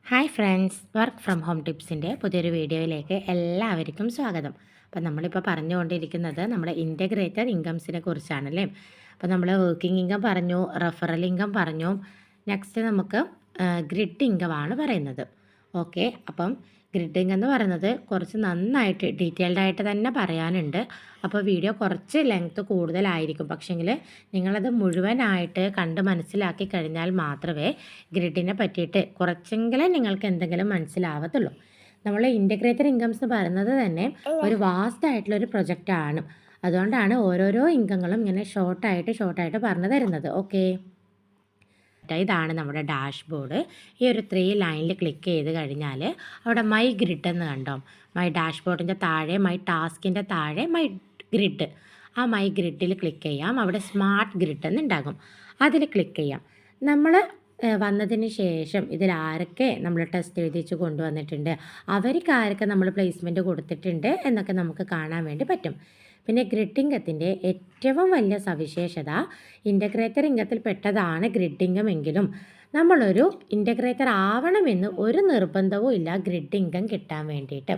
Hi friends, work from home ടിപ്സിൻ്റെ പുതിയൊരു വീഡിയോയിലേക്ക് എല്ലാവർക്കും സ്വാഗതം. അപ്പോൾ നമ്മളിപ്പോൾ പറഞ്ഞുകൊണ്ടിരിക്കുന്നത് നമ്മുടെ ഇൻ്റഗ്രേറ്റഡ് ഇൻകംസിനെ കുറിച്ചാണല്ലേ. അപ്പോൾ നമ്മൾ വർക്കിംഗ് ഇൻകം പറഞ്ഞു, റെഫറൽ ഇൻകം പറഞ്ഞു, നെക്സ്റ്റ് നമുക്ക് ഗ്രിഡ് ഇൻകമാണ് പറയുന്നത്. ഓക്കെ, അപ്പം ഗ്രിഡ് ഇൻകം എന്ന് പറയുന്നത് കുറച്ച് നന്നായിട്ട് ഡീറ്റെയിൽഡ് ആയിട്ട് തന്നെ പറയാനുണ്ട്. അപ്പോൾ വീഡിയോ കുറച്ച് ലെങ്ത്ത് കൂടുതലായിരിക്കും, പക്ഷേങ്കിൽ നിങ്ങളത് മുഴുവനായിട്ട് കണ്ട് മനസ്സിലാക്കി കഴിഞ്ഞാൽ മാത്രമേ ഗ്രിഡിനെ പറ്റിയിട്ട് കുറച്ചെങ്കിലും നിങ്ങൾക്ക് എന്തെങ്കിലും മനസ്സിലാവത്തുള്ളൂ. നമ്മൾ ഇൻ്റഗ്രേറ്റഡ് ഇൻകംസ് എന്ന് പറയുന്നത് തന്നെ ഒരു വാസ്റ്റ് ആയിട്ടുള്ളൊരു പ്രൊജക്റ്റാണ്. അതുകൊണ്ടാണ് ഓരോരോ ഇൻകങ്ങളും ഇങ്ങനെ ഷോർട്ടായിട്ട് പറഞ്ഞു തരുന്നത്. ഓക്കെ, ഇതാണ് നമ്മുടെ ഡാഷ്ബോർഡ്. ഈ ഒരു 3 ലൈനിൽ ക്ലിക്ക് ചെയ്ത് കഴിഞ്ഞാൽ അവിടെ മൈ ഗ്രിഡ് എന്ന് കണ്ടോ. മൈ ഡാഷ്ബോർഡിൻ്റെ താഴെ മൈ ടാസ്കിൻ്റെ താഴെ മൈ ഗ്രിഡ്, ആ മൈ ഗ്രിഡിൽ ക്ലിക്ക് ചെയ്യാം. അവിടെ സ്മാർട്ട് ഗ്രിഡ് എന്നുണ്ടാകും, അതിൽ ക്ലിക്ക് ചെയ്യാം. നമ്മൾ വന്നതിന് ശേഷം ഇതിൽ ആരൊക്കെ നമ്മൾ ടെസ്റ്റ് എഴുതിച്ച് കൊണ്ടുവന്നിട്ടുണ്ട്, അവർക്ക് ആരൊക്കെ നമ്മൾ പ്ലേസ്മെൻറ്റ് കൊടുത്തിട്ടുണ്ട് എന്നൊക്കെ നമുക്ക് കാണാൻ വേണ്ടി പറ്റും. പിന്നെ ഗ്രിഡ് ഇൻകത്തിൻ്റെ ഏറ്റവും വലിയ സവിശേഷത ഇൻ്റഗ്രേറ്റർ ഇൻകത്തിൽ പെട്ടതാണ് ഗ്രിഡ് ഇൻകം എങ്കിലും നമ്മളൊരു ഇൻ്റഗ്രേറ്റർ ആവണമെന്ന് ഒരു നിർബന്ധവും ഇല്ല ഗ്രിഡ് ഇൻകം കിട്ടാൻ വേണ്ടിയിട്ട്.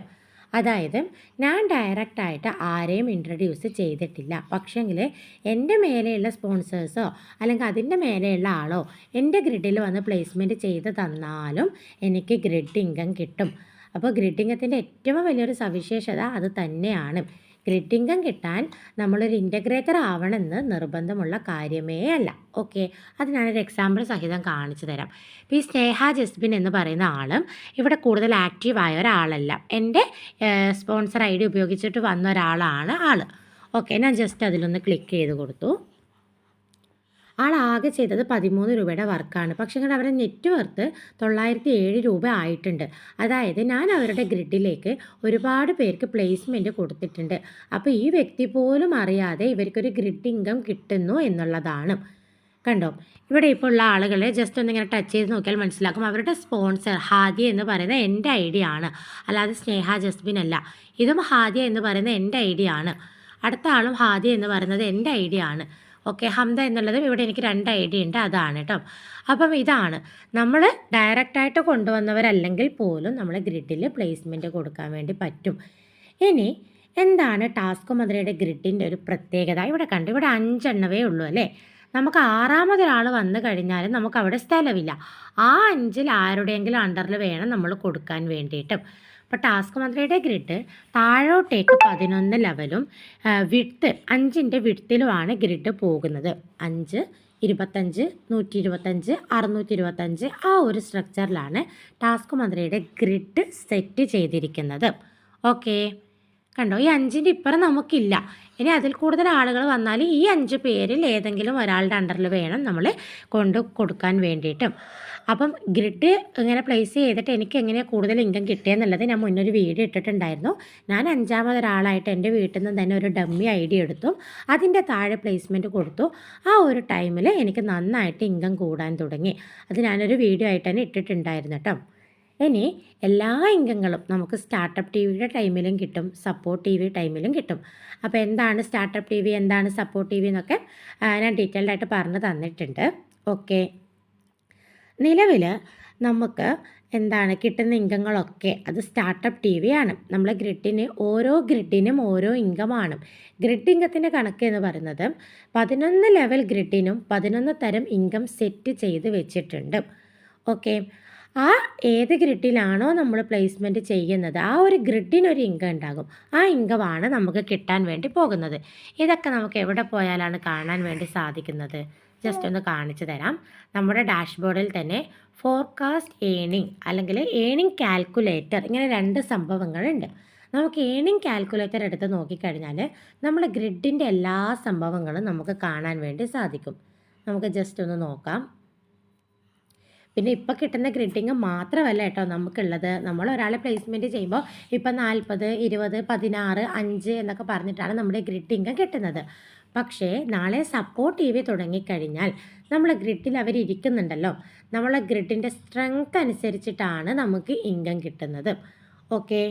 അതായത് ഞാൻ ഡയറക്റ്റായിട്ട് ആരെയും ഇൻട്രൊഡ്യൂസ് ചെയ്തിട്ടില്ല, പക്ഷേങ്കിൽ എൻ്റെ മേലെയുള്ള സ്പോൺസേഴ്സോ അല്ലെങ്കിൽ അതിൻ്റെ മേലെയുള്ള ആളോ എൻ്റെ ഗ്രിഡിൽ വന്ന് പ്ലേസ്മെൻറ്റ് ചെയ്ത് തന്നാലും എനിക്ക് ഗ്രിഡ് ഇൻകം കിട്ടും. അപ്പോൾ ഗ്രിഡ് ഇൻകത്തിൻ്റെ ഏറ്റവും വലിയൊരു സവിശേഷത അത് തന്നെയാണ്. ഗ്രിഡ് ഇൻകം കിട്ടാൻ നമ്മളൊരു ഇൻ്റഗ്രേറ്റർ ആവണമെന്ന് നിർബന്ധമുള്ള കാര്യമേ അല്ല. ഓക്കെ, അത് ഞാനൊരു എക്സാമ്പിൾ സഹിതം കാണിച്ചു തരാം. ഇപ്പോൾ ഈ സ്നേഹ ജസ്ബിൻ എന്ന് പറയുന്ന ആളും ഇവിടെ കൂടുതൽ ആക്റ്റീവായ ഒരാളല്ല, എൻ്റെ സ്പോൺസർ ID ഉപയോഗിച്ചിട്ട് വന്ന ഒരാളാണ് ആൾ. ഓക്കെ, ഞാൻ ജസ്റ്റ് അതിലൊന്ന് ക്ലിക്ക് ചെയ്ത് കൊടുത്തു. ആളാകെ ചെയ്തത് 13 രൂപയുടെ വർക്കാണ്, പക്ഷേ ഇങ്ങനെ അവരുടെ നെറ്റ് വർത്ത് 907 രൂപ ആയിട്ടുണ്ട്. അതായത് ഞാൻ അവരുടെ ഗ്രിഡിലേക്ക് ഒരുപാട് പേർക്ക് പ്ലേസ്മെൻറ്റ് കൊടുത്തിട്ടുണ്ട്. അപ്പോൾ ഈ വ്യക്തി പോലും അറിയാതെ ഇവർക്കൊരു ഗ്രിഡ് ഇൻകം കിട്ടുന്നു എന്നുള്ളതാണ്. കണ്ടോ, ഇവിടെ ഇപ്പോൾ ഉള്ള ആളുകൾ ജസ്റ്റ് ഒന്നിങ്ങനെ ടച്ച് ചെയ്ത് നോക്കിയാൽ മനസ്സിലാക്കും അവരുടെ സ്പോൺസർ ഹാദിയ എന്ന് പറയുന്നത് എൻ്റെ ID ആണ്, അല്ലാതെ സ്നേഹ ജസ്ബിൻ അല്ല. ഇതും ഹാദിയ എന്ന് പറയുന്നത് എൻ്റെ ID ആണ്, അടുത്ത ആളും ഹാദിയ എന്ന് പറയുന്നത് എൻ്റെ ID ആണ്. ഓക്കെ, ഹംദ എന്നുള്ളതും ഇവിടെ എനിക്ക് 2 ID ഉണ്ട്, അതാണ് കേട്ടോ. അപ്പം ഇതാണ് നമ്മൾ ഡയറക്റ്റായിട്ട് കൊണ്ടുവന്നവരല്ലെങ്കിൽ പോലും നമ്മൾ ഗ്രിഡിൽ പ്ലേസ്മെൻറ്റ് കൊടുക്കാൻ വേണ്ടി പറ്റും. ഇനി എന്താണ് ടാസ്ക് മന്ത്രിയുടെ ഗ്രിഡിൻ്റെ ഒരു പ്രത്യേകത? ഇവിടെ കണ്ടു, ഇവിടെ 5 എണ്ണവേ ഉള്ളൂ അല്ലേ. നമുക്ക് 6ാമതൊരാൾ വന്നു കഴിഞ്ഞാൽ നമുക്ക് അവിടെ സ്ഥലമില്ല. ആ 5ൽ ആരുടെയെങ്കിലും അണ്ടറിൽ വേണം നമ്മൾ കൊടുക്കാൻ വേണ്ടിയിട്ടും. അപ്പോൾ ടാസ്ക് മന്ത്രിയുടെ ഗ്രിഡ് താഴോട്ടേക്ക് 11 ലെവലും വിഡ്ത്ത് 5ൻ്റെ വിഡ്ത്തിലുമാണ് ഗ്രിഡ് പോകുന്നത്. 5, 25, 125, 625 ആ ഒരു സ്ട്രക്ചറിലാണ് ടാസ്ക് മന്ത്രിയുടെ ഗ്രിഡ് സെറ്റ് ചെയ്തിരിക്കുന്നത്. ഓക്കെ, കണ്ടോ, ഈ 5ൻ്റെ ഇപ്പുറം നമുക്കില്ല. ഇനി അതിൽ കൂടുതൽ ആളുകൾ വന്നാൽ ഈ 5 പേരിൽ ഏതെങ്കിലും ഒരാളുടെ അണ്ടറിൽ വേണം നമ്മൾ കൊടുക്കാൻ വേണ്ടിയിട്ടും. അപ്പം ഗ്രിഡ് ഇങ്ങനെ പ്ലേസ് ചെയ്തിട്ട് എനിക്ക് എങ്ങനെയാണ് കൂടുതൽ ഇൻകം കിട്ടിയെന്നുള്ളത് ഞാൻ മുന്നൊരു വീഡിയോ ഇട്ടിട്ടുണ്ടായിരുന്നു. ഞാൻ 5ാമതൊരാളായിട്ട് എൻ്റെ വീട്ടിൽ നിന്ന് തന്നെ ഒരു ഡമ്മി ID എടുത്തു, അതിൻ്റെ താഴെ പ്ലേസ്മെൻറ്റ് കൊടുത്തു. ആ ഒരു ടൈമിൽ എനിക്ക് നന്നായിട്ട് ഇൻകം കൂടാൻ തുടങ്ങി. അത് ഞാനൊരു വീഡിയോ ആയിട്ട് തന്നെ ഇട്ടിട്ടുണ്ടായിരുന്നു കേട്ടോ. ഇനി എല്ലാ ഇൻകങ്ങളും നമുക്ക് സ്റ്റാർട്ടപ്പ് TVയുടെ ടൈമിലും കിട്ടും, സപ്പോർട്ട് TV ടൈമിലും കിട്ടും. അപ്പോൾ എന്താണ് സ്റ്റാർട്ടപ്പ് TV, എന്താണ് സപ്പോർട്ട് TV എന്നൊക്കെ ഞാൻ ഡീറ്റെയിൽഡ് ആയിട്ട് പറഞ്ഞു തന്നിട്ടുണ്ട്. ഓക്കെ, നിലവിൽ നമുക്ക് എന്താണ് കിട്ടുന്ന ഇൻകങ്ങളൊക്കെ അത് സ്റ്റാർട്ടപ്പ് TV ആണ്. നമ്മളെ ഓരോ ഗ്രിഡിനും ഓരോ ഇൻകമാണ്. ഗ്രിഡ് ഇൻകത്തിൻ്റെ കണക്ക് എന്ന് പറയുന്നത് 11 ലെവൽ ഗ്രിഡിനും 11 തരം ഇൻകം സെറ്റ് ചെയ്ത് വെച്ചിട്ടുണ്ട്. ഓക്കെ, ആ ഏത് ഗ്രിഡിലാണോ നമ്മൾ പ്ലേസ്മെൻറ്റ് ചെയ്യുന്നത് ആ ഒരു ഗ്രിഡിനൊരു ഇൻകം ഉണ്ടാകും. ആ ഇൻകമാണ് നമുക്ക് കിട്ടാൻ വേണ്ടി പോകുന്നത്. ഇതൊക്കെ നമുക്ക് എവിടെ പോയാലാണ് കാണാൻ വേണ്ടി സാധിക്കുന്നത്? ജസ്റ്റ് ഒന്ന് കാണിച്ചു തരാം. നമ്മുടെ ഡാഷ്ബോർഡിൽ തന്നെ ഫോർകാസ്റ്റ് ഏണിംഗ് അല്ലെങ്കിൽ ഏണിംഗ് കാൽക്കുലേറ്റർ, ഇങ്ങനെ 2 സംഭവങ്ങളുണ്ട്. നമുക്ക് ഏണിംഗ് കാൽക്കുലേറ്റർ എടുത്ത് നോക്കിക്കഴിഞ്ഞാൽ നമ്മുടെ ഗ്രിഡിൻ്റെ എല്ലാ സംഭവങ്ങളും നമുക്ക് കാണാൻ വേണ്ടി സാധിക്കും. നമുക്ക് ജസ്റ്റ് ഒന്ന് നോക്കാം. പിന്നെ ഇപ്പോൾ കിട്ടുന്ന ഗ്രിഡിങ് മാത്രമല്ല കേട്ടോ നമുക്കുള്ളത്. നമ്മൾ ഒരാളെ പ്ലേസ്മെൻറ്റ് ചെയ്യുമ്പോൾ ഇപ്പം 40, 20, 16, 5 എന്നൊക്കെ പറഞ്ഞിട്ടാണ് നമ്മുടെ ഗ്രിഡ് ഇൻകം കിട്ടുന്നത്. പക്ഷേ നാളെ സപ്പോർട്ട് TV തുടങ്ങിക്കഴിഞ്ഞാൽ നമ്മളെ ഗ്രിഡിൽ അവരിയ്ക്കുന്നുണ്ടല്ലോ, നമ്മളെ ഗ്രിഡിൻ്റെ സ്ട്രെങ്ത് അനുസരിച്ചിട്ടാണ് നമുക്ക് ഇൻകം കിട്ടുന്നത്. ഓക്കെ,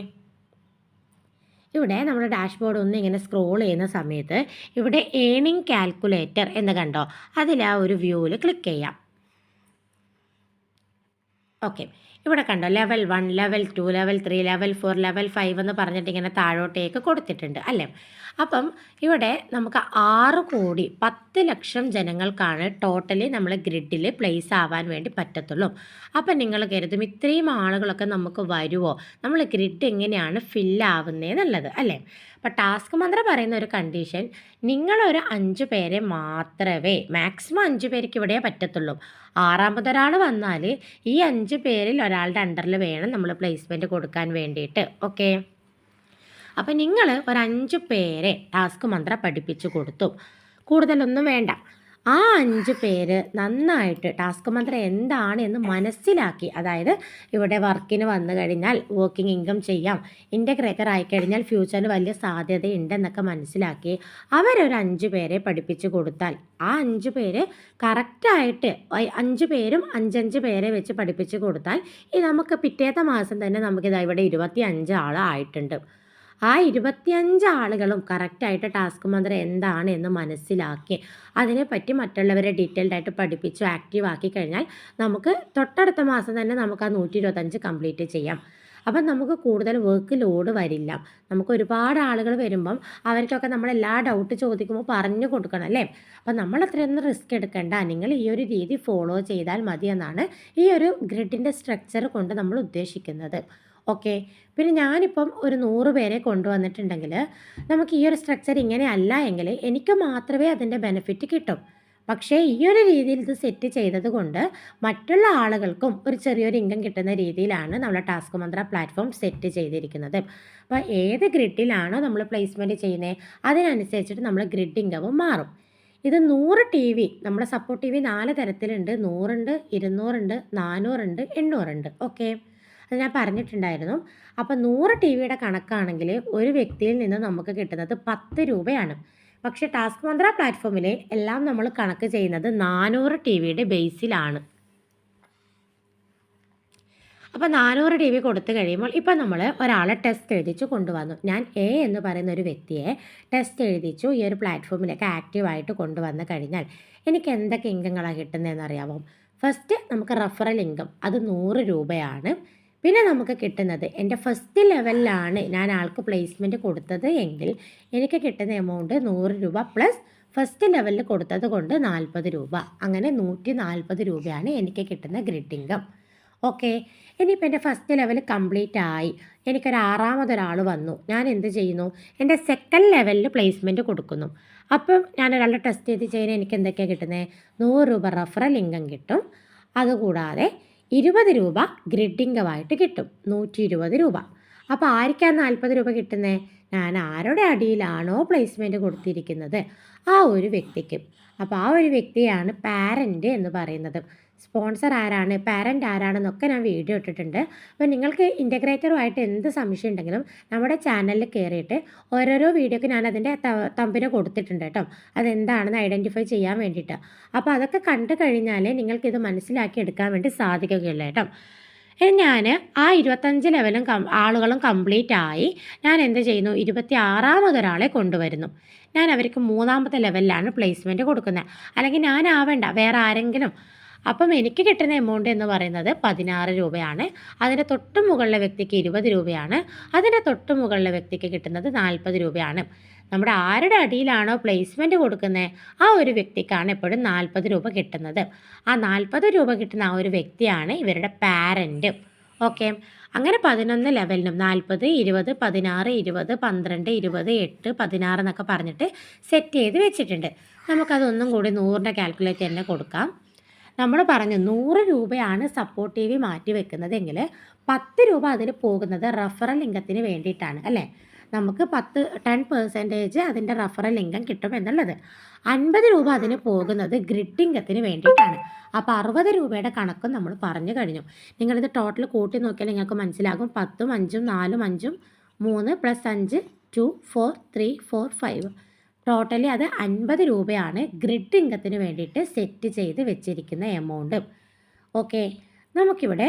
ഇവിടെ നമ്മുടെ ഡാഷ്ബോർഡ് ഒന്ന് ഇങ്ങനെ സ്ക്രോൾ ചെയ്യുന്ന സമയത്ത് ഇവിടെ ഏണിംഗ് കാൽക്കുലേറ്റർ എന്ന് കണ്ടോ, അതിൽ ആ ഒരു വ്യൂവിൽ ക്ലിക്ക് ചെയ്യാം. ഓക്കെ. ഇവിടെ കണ്ടോ level 1, level 2, level 3, level 4, level 5 എന്ന് പറഞ്ഞിട്ട് ഇങ്ങനെ താഴോട്ടേക്ക് കൊടുത്തിട്ടുണ്ട് അല്ലേ? അപ്പം ഇവിടെ നമുക്ക് 6,10,00,000 ജനങ്ങൾക്കാണ് ടോട്ടലി നമ്മൾ ഗ്രിഡിൽ പ്ലേസ് ആവാൻ വേണ്ടി പറ്റത്തുള്ളൂ. അപ്പം നിങ്ങൾ കരുതും ഇത്രയും ആളുകളൊക്കെ നമുക്ക് വരുമോ? നമ്മൾ ഗ്രിഡ് എങ്ങനെയാണ് ഫില്ലാവുന്നതെന്നുള്ളത് അല്ലേ? അപ്പം ടാസ്ക് മന്ത്ര പറയുന്ന ഒരു കണ്ടീഷൻ നിങ്ങളൊരു 5 പേരെ മാത്രമേ മാക്സിമം 5 പേർക്ക് ഇവിടെ പറ്റത്തുള്ളൂ. ആറാമതൊരാൾ വന്നാൽ ഈ 5 പേരിൽ ഒരാളുടെ അണ്ടറിൽ വേണം നമ്മൾ പ്ലേസ്മെൻറ്റ് കൊടുക്കാൻ വേണ്ടിയിട്ട്. ഓക്കെ. അപ്പം നിങ്ങൾ ഒരു 5 പേരെ ടാസ്ക് മന്ത്ര പഠിപ്പിച്ചു കൊടുത്തു. കൂടുതലൊന്നും വേണ്ട. ആ 5 പേര് നന്നായിട്ട് ടാസ്ക് മന്ത്രം എന്താണ് എന്ന് മനസ്സിലാക്കി, അതായത് ഇവിടെ വർക്കിന് വന്നു കഴിഞ്ഞാൽ വർക്കിംഗ് ഇൻകം ചെയ്യാം, ഇൻ്റഗ്രേറ്റർ ആയിക്കഴിഞ്ഞാൽ ഫ്യൂച്ചറിൽ വലിയ സാധ്യതയുണ്ടെന്നൊക്കെ മനസ്സിലാക്കി അവരൊരു 5 പേരെ പഠിപ്പിച്ചു കൊടുത്താൽ ആ 5 പേര് കറക്റ്റായിട്ട് 5 പേരും 5 പേരെ വെച്ച് പഠിപ്പിച്ചു കൊടുത്താൽ ഈ നമുക്ക് പിറ്റേത്തെ മാസം തന്നെ നമുക്കിതാ ഇവിടെ 25 ആളായിട്ടുണ്ട്. ആ 25 ആളുകളും കറക്റ്റായിട്ട് ടാസ്ക് മന്ത്രം എന്താണ് എന്ന് മനസ്സിലാക്കി അതിനെപ്പറ്റി മറ്റുള്ളവരെ ഡീറ്റെയിൽഡായിട്ട് പഠിപ്പിച്ചു ആക്റ്റീവ് ആക്കി കഴിഞ്ഞാൽ നമുക്ക് തൊട്ടടുത്ത മാസം തന്നെ നമുക്ക് ആ 125 കംപ്ലീറ്റ് ചെയ്യാം. അപ്പം നമുക്ക് കൂടുതൽ വർക്ക് ലോഡ് വരില്ല. നമുക്ക് ഒരുപാട് ആളുകൾ വരുമ്പം അവർക്കൊക്കെ നമ്മൾ എല്ലാ ഡൗട്ട് ചോദിക്കുമ്പോൾ പറഞ്ഞു കൊടുക്കണം അല്ലേ? അപ്പം നമ്മൾ അത്രയൊന്നും റിസ്ക് എടുക്കേണ്ട, നിങ്ങൾ ഈ ഒരു രീതി ഫോളോ ചെയ്താൽ മതി എന്നാണ് ഈ ഒരു ഗ്രിഡിൻ്റെ സ്ട്രക്ചർ കൊണ്ട് നമ്മൾ ഉദ്ദേശിക്കുന്നത്. ഓക്കെ. പിന്നെ ഞാനിപ്പം ഒരു 100 പേരെ കൊണ്ടുവന്നിട്ടുണ്ടെങ്കിൽ നമുക്ക് ഈ ഒരു സ്ട്രക്ചർ ഇങ്ങനെ അല്ല എങ്കിൽ എനിക്ക് മാത്രമേ അതിൻ്റെ ബെനിഫിറ്റ് കിട്ടും. പക്ഷേ ഈ ഒരു രീതിയിൽ ഇത് സെറ്റ് ചെയ്തത് കൊണ്ട് മറ്റുള്ള ആളുകൾക്കും ഒരു ചെറിയൊരു ഇൻകം കിട്ടുന്ന രീതിയിലാണ് നമ്മൾ ടാസ്ക് മന്ത്ര പ്ലാറ്റ്ഫോം സെറ്റ് ചെയ്തിരിക്കുന്നത്. അപ്പോൾ ഏത് ഗ്രിഡിലാണോ നമ്മൾ പ്ലേസ്മെൻറ്റ് ചെയ്യുന്നത് അതിനനുസരിച്ചിട്ട് നമ്മൾ ഗ്രിഡ് ഇൻകവും മാറും. ഇത് 100 TV നമ്മുടെ സപ്പോർട്ട് TV 4 തരത്തിലുണ്ട്. 100 ഉണ്ട്, 200 ഉണ്ട്, 400 ഉണ്ട്, 800 ഉണ്ട്. ഓക്കെ. അത് ഞാൻ പറഞ്ഞിട്ടുണ്ടായിരുന്നു. അപ്പോൾ 100 TVയുടെ കണക്കാണെങ്കിൽ ഒരു വ്യക്തിയിൽ നിന്ന് നമുക്ക് കിട്ടുന്നത് 10 രൂപയാണ്. പക്ഷേ ടാസ്ക് മന്ത്ര പ്ലാറ്റ്ഫോമിൽ എല്ലാം നമ്മൾ കണക്ക് ചെയ്യുന്നത് 400 TVയുടെ ബേസിലാണ്. അപ്പോൾ 400 TV കൊടുത്തു കഴിയുമ്പോൾ ഇപ്പം നമ്മൾ ഒരാളെ ടെസ്റ്റ് എഴുതിച്ചു കൊണ്ടുവന്നു. ഞാൻ A എന്ന് പറയുന്ന ഒരു വ്യക്തിയെ ടെസ്റ്റ് എഴുതിച്ചു ഈ ഒരു പ്ലാറ്റ്ഫോമിലേക്ക് ആക്റ്റീവായിട്ട് കൊണ്ടുവന്ന് കഴിഞ്ഞാൽ എനിക്ക് എന്തൊക്കെ ഇൻകങ്ങളാണ് കിട്ടുന്നതെന്ന് അറിയാമോ? ഫസ്റ്റ് നമുക്ക് റെഫറൽ ഇൻകം, അത് 100 രൂപയാണ്. പിന്നെ നമുക്ക് കിട്ടുന്നത് എൻ്റെ ഫസ്റ്റ് ലെവലിലാണ് ഞാൻ ആൾക്ക് പ്ലേസ്മെൻറ്റ് കൊടുത്തത് എങ്കിൽ എനിക്ക് കിട്ടുന്ന എമൗണ്ട് 100 രൂപ പ്ലസ് ഫസ്റ്റ് ലെവലിൽ കൊടുത്തത് കൊണ്ട് 40 രൂപ, അങ്ങനെ 140 രൂപയാണ് എനിക്ക് കിട്ടുന്ന ഗ്രിഡ് ഇൻകം. ഓക്കെ. ഇനിയിപ്പോൾ എൻ്റെ ഫസ്റ്റ് ലെവൽ കംപ്ലീറ്റ് ആയി, എനിക്കൊരു 6ാമതൊരാൾ വന്നു, ഞാൻ എന്ത് ചെയ്യുന്നു? എൻ്റെ സെക്കൻഡ് ലെവലിൽ പ്ലേസ്മെൻറ്റ് കൊടുക്കുന്നു. അപ്പം ഞാനൊരാളുടെ ടെസ്റ്റ് ചെയ്ത് ചെയ്യുന്നത് എനിക്ക് എന്തൊക്കെയാണ് കിട്ടുന്നത്? 100 രൂപ റെഫറൽ ഇൻകം കിട്ടും. അതുകൂടാതെ 20 രൂപ ഗ്രിഡ് ഇൻകമായിട്ട് കിട്ടും, 120 രൂപ. അപ്പോൾ ആർക്കാണ് 40 രൂപ കിട്ടുന്നത്? ഞാൻ ആരുടെ അടിയിലാണോ പ്ലേസ്മെൻറ്റ് കൊടുത്തിരിക്കുന്നത് ആ ഒരു വ്യക്തിക്ക്. അപ്പോൾ ആ ഒരു വ്യക്തിയാണ് പാരൻ്റ് എന്ന് പറയുന്നത്. സ്പോൺസർ ആരാണ്, പാരൻ്റ് ആരാണെന്നൊക്കെ ഞാൻ വീഡിയോ ഇട്ടിട്ടുണ്ട്. അപ്പോൾ നിങ്ങൾക്ക് ഇൻ്റഗ്രേറ്ററുമായിട്ട് എന്ത് സംശയം ഉണ്ടെങ്കിലും നമ്മുടെ ചാനലിൽ കയറിയിട്ട് ഓരോരോ വീഡിയോക്ക് ഞാൻ അതിൻ്റെ തമ്പിന് കൊടുത്തിട്ടുണ്ട് കേട്ടോ, അതെന്താണെന്ന് ഐഡൻറ്റിഫൈ ചെയ്യാൻ വേണ്ടിയിട്ട്. അപ്പോൾ അതൊക്കെ കണ്ടു കഴിഞ്ഞാൽ നിങ്ങൾക്കിത് മനസ്സിലാക്കി എടുക്കാൻ വേണ്ടി സാധിക്കുകയുള്ളൂ കേട്ടോ. ഞാൻ ആ 25 ലെവലും ആളുകളും കംപ്ലീറ്റ് ആയി. ഞാൻ എന്ത് ചെയ്യുന്നു? 26ാമതൊരാളെ കൊണ്ടുവരുന്നു. ഞാൻ അവർക്ക് 3ാമത്തെ ലെവലിലാണ് പ്ലേസ്മെൻറ്റ് കൊടുക്കുന്നത്. അല്ലെങ്കിൽ ഞാനാവേണ്ട, വേറെ ആരെങ്കിലും. അപ്പം എനിക്ക് കിട്ടുന്ന എമൗണ്ട് എന്ന് പറയുന്നത് 16 രൂപയാണ്. അതിൻ്റെ തൊട്ട് മുകളിലെ വ്യക്തിക്ക് 20 രൂപയാണ്. അതിൻ്റെ തൊട്ട് മുകളിലെ വ്യക്തിക്ക് കിട്ടുന്നത് 40 രൂപയാണ്. നമ്മുടെ ആരുടെ അടിയിലാണോ പ്ലേസ്മെൻറ്റ് കൊടുക്കുന്നത് ആ ഒരു വ്യക്തിക്കാണ് എപ്പോഴും 40 രൂപ കിട്ടുന്നത്. ആ 40 രൂപ കിട്ടുന്ന ആ ഒരു വ്യക്തിയാണ് ഇവരുടെ പാരൻ്റ്. ഓക്കെ. അങ്ങനെ 11 ലെവലിനും 40, 20, 16, 20, 12, 20, 8, 16 എന്നൊക്കെ പറഞ്ഞിട്ട് സെറ്റ് ചെയ്ത് വെച്ചിട്ടുണ്ട്. നമുക്കതൊന്നും കൂടി 100ൻ്റെ കാൽക്കുലേറ്റ് തന്നെ കൊടുക്കാം. നമ്മൾ പറഞ്ഞു 100 രൂപയാണ് സപ്പോർട്ട് TV മാറ്റി വെക്കുന്നതെങ്കിൽ 10 രൂപ അതിൽ പോകുന്നത് റെഫറൽ ഇൻകത്തിന് വേണ്ടിയിട്ടാണ് അല്ലേ? നമുക്ക് 10% അതിൻ്റെ റെഫറൽ ഇൻകം കിട്ടും എന്നുള്ളത്. 50 രൂപ അതിന് പോകുന്നത് ഗ്രിഡ് ഇൻകത്തിന് വേണ്ടിയിട്ടാണ്. അപ്പോൾ 60 രൂപയുടെ കണക്കും നമ്മൾ പറഞ്ഞു കഴിഞ്ഞു. നിങ്ങളിത് ടോട്ടൽ കൂട്ടി നോക്കിയാൽ നിങ്ങൾക്ക് മനസ്സിലാകും. 10ഉം 5ഉം 4ഉം 5ഉം 3 + 5 2 4 3 4 5 ടോട്ടലി അത് 50 രൂപയാണ് ഗ്രിഡ് ഇൻകത്തിന് വേണ്ടിയിട്ട് സെറ്റ് ചെയ്ത് വെച്ചിരിക്കുന്ന എമൗണ്ട്. ഓക്കെ. നമുക്കിവിടെ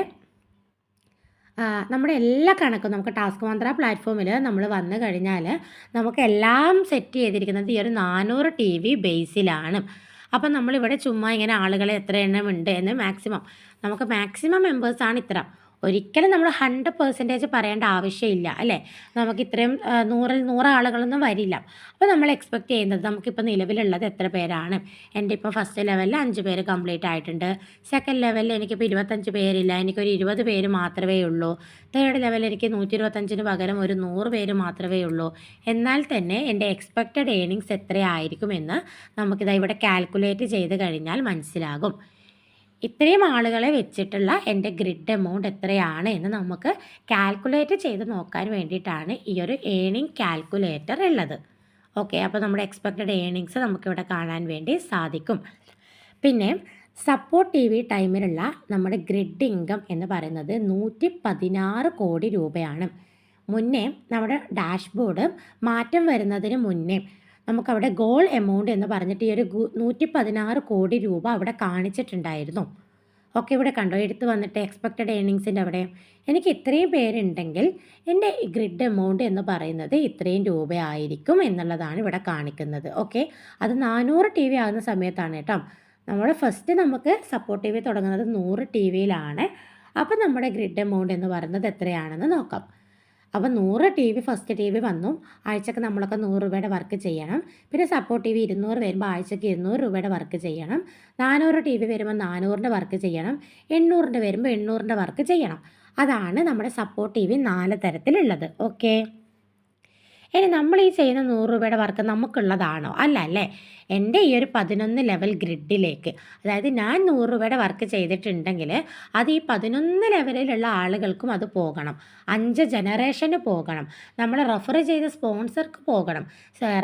നമ്മുടെ എല്ലാ കണക്കും നമുക്ക് ടാസ്ക് മന്ത്ര പ്ലാറ്റ്ഫോമിൽ നമ്മൾ വന്നു കഴിഞ്ഞാൽ നമുക്ക് എല്ലാം സെറ്റ് ചെയ്തിരിക്കുന്നത് ഈ ഒരു 400 TV ബേസിലാണ്. അപ്പം നമ്മളിവിടെ ചുമ്മാ ഇങ്ങനെ ആളുകളെ എത്ര എണ്ണം ഉണ്ട് എന്ന് നമുക്ക് മാക്സിമം മെമ്പേഴ്സാണ് ഇത്ര. ഒരിക്കലും നമ്മൾ 100% പറയേണ്ട ആവശ്യമില്ല അല്ലേ? നമുക്ക് ഇത്രയും 100 ആളുകളൊന്നും വരില്ല. അപ്പോൾ നമ്മൾ എക്സ്പെക്റ്റ് ചെയ്യുന്നത് നമുക്കിപ്പോൾ നിലവിലുള്ളത് എത്ര പേരാണ്? എൻ്റെ ഇപ്പോൾ ഫസ്റ്റ് ലെവലിൽ 5 പേര് കംപ്ലീറ്റ് ആയിട്ടുണ്ട്. സെക്കൻഡ് ലെവലിൽ എനിക്കിപ്പോൾ 25 പേരില്ല, എനിക്കൊരു 20 പേര് മാത്രമേ ഉള്ളൂ. തേർഡ് ലെവലിൽ എനിക്ക് 125 പകരം ഒരു 100 പേര് മാത്രമേ ഉള്ളൂ. എന്നാൽ തന്നെ എൻ്റെ എക്സ്പെക്റ്റഡ് ഏണിങ്സ് എത്രയായിരിക്കുമെന്ന് നമുക്കിതാ ഇവിടെ കാൽക്കുലേറ്റ് ചെയ്ത് കഴിഞ്ഞാൽ മനസ്സിലാകും. ഇത്രയും ആളുകളെ വെച്ചിട്ടുള്ള എൻ്റെ ഗ്രിഡ് എമൗണ്ട് എത്രയാണ് എന്ന് നമുക്ക് കാൽക്കുലേറ്റ് ചെയ്ത് നോക്കാൻ വേണ്ടിയിട്ടാണ് ഈ ഒരു ഏണിംഗ് കാൽക്കുലേറ്റർ ഉള്ളത്. ഓക്കെ, അപ്പോൾ നമ്മുടെ എക്സ്പെക്റ്റഡ് ഏണിങ്സ് നമുക്കിവിടെ കാണാൻ വേണ്ടി സാധിക്കും. പിന്നെ സപ്പോർട്ടീവ് ടൈമിലുള്ള നമ്മുടെ ഗ്രിഡ് ഇൻകം എന്ന് പറയുന്നത് 116 കോടി രൂപയാണ്. മുന്നേ നമ്മുടെ ഡാഷ്ബോർഡ് മാറ്റം വരുന്നതിന് മുന്നേ നമുക്കവിടെ ഗോൾ എമൗണ്ട് എന്ന് പറഞ്ഞിട്ട് ഈ ഒരു 116 കോടി രൂപ അവിടെ കാണിച്ചിട്ടുണ്ടായിരുന്നു. ഓക്കെ, ഇവിടെ കണ്ടോ, എടുത്ത് വന്നിട്ട് എക്സ്പെക്റ്റഡ് ഏണിങ്സിൻ്റെ അവിടെ എനിക്ക് ഇത്രയും പേരുണ്ടെങ്കിൽ എൻ്റെ ഗ്രിഡ് എമൗണ്ട് എന്ന് പറയുന്നത് ഇത്രയും രൂപയായിരിക്കും എന്നുള്ളതാണ് ഇവിടെ കാണിക്കുന്നത്. ഓക്കെ, അത് 400 TV ആകുന്ന സമയത്താണ് കേട്ടോ. നമുക്ക് സപ്പോർട്ടീവ് തുടങ്ങുന്നത് 100 TVയിലാണ്. അപ്പോൾ നമ്മുടെ ഗ്രിഡ് എമൗണ്ട് എന്ന് പറയുന്നത് എത്രയാണെന്ന് നോക്കാം. അപ്പോൾ 100 TV ഫസ്റ്റ് TV വന്നു. ആഴ്ചക്ക് നമ്മളൊക്കെ 100 രൂപയുടെ വർക്ക് ചെയ്യണം. പിന്നെ സപ്പോർട്ട് TV 200 വരുമ്പോൾ ആഴ്ചക്ക് 200 രൂപയുടെ വർക്ക് ചെയ്യണം. 400 TV വരുമ്പോൾ 400ൻ്റെ വർക്ക് ചെയ്യണം. 800ൻ്റെ വരുമ്പോൾ 800ൻ്റെ വർക്ക് ചെയ്യണം. അതാണ് നമ്മുടെ സപ്പോർട്ട് TV 4 തരത്തിലുള്ളത്. ഓക്കെ, ഇനി നമ്മൾ ഈ ചെയ്യുന്ന 100 രൂപയുടെ വർക്ക് നമുക്കുള്ളതാണോ? അല്ല അല്ലേ. എൻ്റെ ഈ ഒരു 11 ലെവൽ ഗ്രിഡിലേക്ക്, അതായത് ഞാൻ 100 രൂപയുടെ വർക്ക് ചെയ്തിട്ടുണ്ടെങ്കിൽ അത് ഈ 11 ലെവലിലുള്ള ആളുകൾക്കും അത് പോകണം. 5 ജനറേഷന് പോകണം. നമ്മൾ റെഫർ ചെയ്ത സ്പോൺസർക്ക് പോകണം.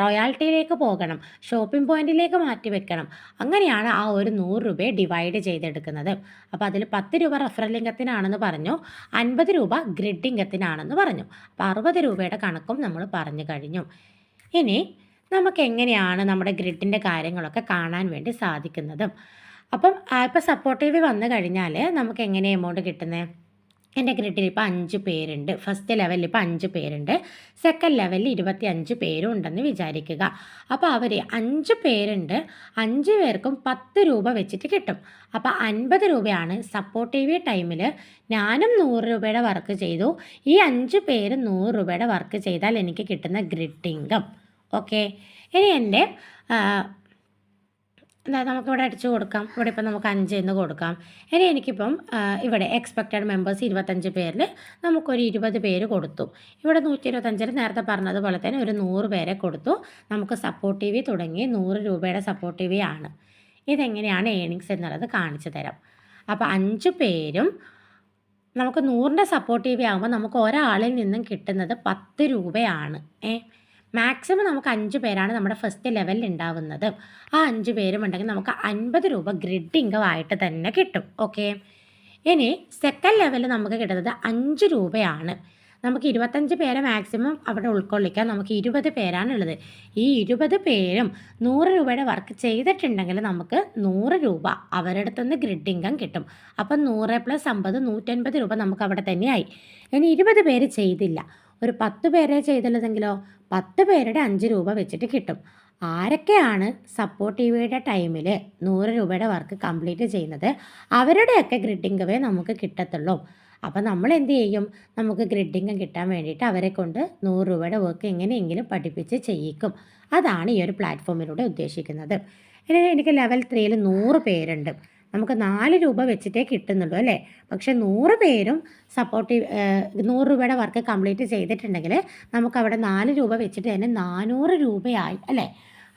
റോയാലിറ്റിയിലേക്ക് പോകണം. ഷോപ്പിംഗ് പോയിന്റിലേക്ക് മാറ്റി വെക്കണം. അങ്ങനെയാണ് ആ ഒരു 100 രൂപയെ ഡിവൈഡ് ചെയ്തെടുക്കുന്നത്. അപ്പോൾ അതിൽ 10 രൂപ റെഫറൽ ഇൻകത്തിനാണെന്ന് പറഞ്ഞു, 50 രൂപ ഗ്രിഡ് ഇൻകത്തിനാണെന്ന് പറഞ്ഞു. അപ്പോൾ 60 രൂപയുടെ കണക്കും നമ്മൾ പറഞ്ഞു കഴിഞ്ഞു. ഇനി നമുക്ക് എങ്ങനെയാണ് നമ്മുടെ ഗ്രിഡിൻ്റെ കാര്യങ്ങളൊക്കെ കാണാൻ വേണ്ടി സാധിക്കുന്നത്? അപ്പം ഇപ്പോൾ സപ്പോർട്ടീവ് വന്നു കഴിഞ്ഞാൽ നമുക്ക് എങ്ങനെ എമൗണ്ട് കിട്ടുന്നത്? എൻ്റെ ഗ്രിഡിൽ ഇപ്പോൾ 5 പേരുണ്ട്. ഫസ്റ്റ് ലെവലിൽ ഇപ്പോൾ 5 പേരുണ്ട്. സെക്കൻഡ് ലെവലിൽ 25 പേരും ഉണ്ടെന്ന് വിചാരിക്കുക. അപ്പോൾ അവർ 5 പേരുണ്ട്. 5 പേർക്കും 10 രൂപ വെച്ചിട്ട് കിട്ടും. അപ്പോൾ 50 രൂപയാണ് സപ്പോർട്ടീവ് ടൈമിൽ ഞാനും 100 രൂപയുടെ വർക്ക് ചെയ്തു. ഈ 5 പേര് 100 രൂപയുടെ വർക്ക് ചെയ്താൽ എനിക്ക് കിട്ടുന്ന ഗ്രിഡ് ഇൻകം. ഓക്കെ, ഇനി എൻ്റെ നമുക്കിവിടെ അടിച്ചു കൊടുക്കാം. ഇവിടെ ഇപ്പം നമുക്ക് 5 എന്ന് കൊടുക്കാം. ഇനി എനിക്കിപ്പം ഇവിടെ എക്സ്പെക്റ്റഡ് മെമ്പേഴ്സ് 25 പേരിൽ നമുക്കൊരു 20 പേര് കൊടുത്തു. ഇവിടെ 125 നേരത്തെ പറഞ്ഞതുപോലെ തന്നെ ഒരു 100 പേരെ കൊടുത്തു. നമുക്ക് സപ്പോർട്ടീവ് തുടങ്ങി 100 രൂപയുടെ സപ്പോർട്ടീവ് ആണ്. ഇതെങ്ങനെയാണ് ഏണിങ്സ് എന്നുള്ളത് കാണിച്ചു തരാം. അപ്പോൾ 5 പേരും നമുക്ക് 100ൻ്റെ സപ്പോർട്ടീവ് ആകുമ്പോൾ നമുക്ക് ഒരാളിൽ നിന്നും കിട്ടുന്നത് 10 രൂപയാണ്. മാക്സിമം നമുക്ക് 5 പേരാണ് നമ്മുടെ ഫസ്റ്റ് ലെവലിൽ ഉണ്ടാവുന്നത്. ആ 5 പേരും ഉണ്ടെങ്കിൽ നമുക്ക് 50 രൂപ ഗ്രിഡ് ഇൻകം ആയിട്ട് തന്നെ കിട്ടും. ഓക്കെ, ഇനി സെക്കൻഡ് ലെവലിൽ നമുക്ക് കിട്ടുന്നത് 5 രൂപയാണ്. നമുക്ക് 25 പേരെ മാക്സിമം അവിടെ ഉൾക്കൊള്ളിക്കാൻ നമുക്ക് 20 പേരാണുള്ളത്. ഈ 20 പേരും 100 രൂപയുടെ വർക്ക് ചെയ്തിട്ടുണ്ടെങ്കിൽ നമുക്ക് 100 രൂപ അവരുടെ അടുത്തുനിന്ന് ഗ്രിഡ് ഇൻകം കിട്ടും. അപ്പം 100 + 50 150 രൂപ നമുക്ക് അവിടെ തന്നെയായി. ഇനി 20 പേര് ചെയ്തില്ല, ഒരു 10 പേരെ ചെയ്തുള്ളതെങ്കിലോ 10 പേരുടെ 5 രൂപ വെച്ചിട്ട് കിട്ടും. ആരൊക്കെയാണ് സപ്പോർട്ടീവയുടെ ടൈമിൽ 100 രൂപയുടെ വർക്ക് കംപ്ലീറ്റ് ചെയ്യുന്നത് അവരുടെയൊക്കെ ഗ്രിഡ് ഇൻകമേ നമുക്ക് കിട്ടത്തുള്ളൂ. അപ്പോൾ നമ്മൾ എന്ത് ചെയ്യും? നമുക്ക് ഗ്രിഡ് ഇൻകം കിട്ടാൻ വേണ്ടിയിട്ട് അവരെ കൊണ്ട് 100 രൂപയുടെ വർക്ക് എങ്ങനെയെങ്കിലും പഠിപ്പിച്ച് ചെയ്യിക്കും. അതാണ് ഈ ഒരു പ്ലാറ്റ്ഫോമിലൂടെ ഉദ്ദേശിക്കുന്നത്. ഇനി എനിക്ക് ലെവൽ 3ൽ 100 പേരുണ്ട്. നമുക്ക് 4 രൂപ വെച്ചിട്ടേ കിട്ടുന്നുള്ളൂ അല്ലേ. പക്ഷേ 100 പേരും 100 രൂപയുടെ വർക്ക് കംപ്ലീറ്റ് ചെയ്തിട്ടുണ്ടെങ്കിൽ നമുക്കവിടെ 4 രൂപ വെച്ചിട്ട് തന്നെ 400 രൂപയായി അല്ലേ.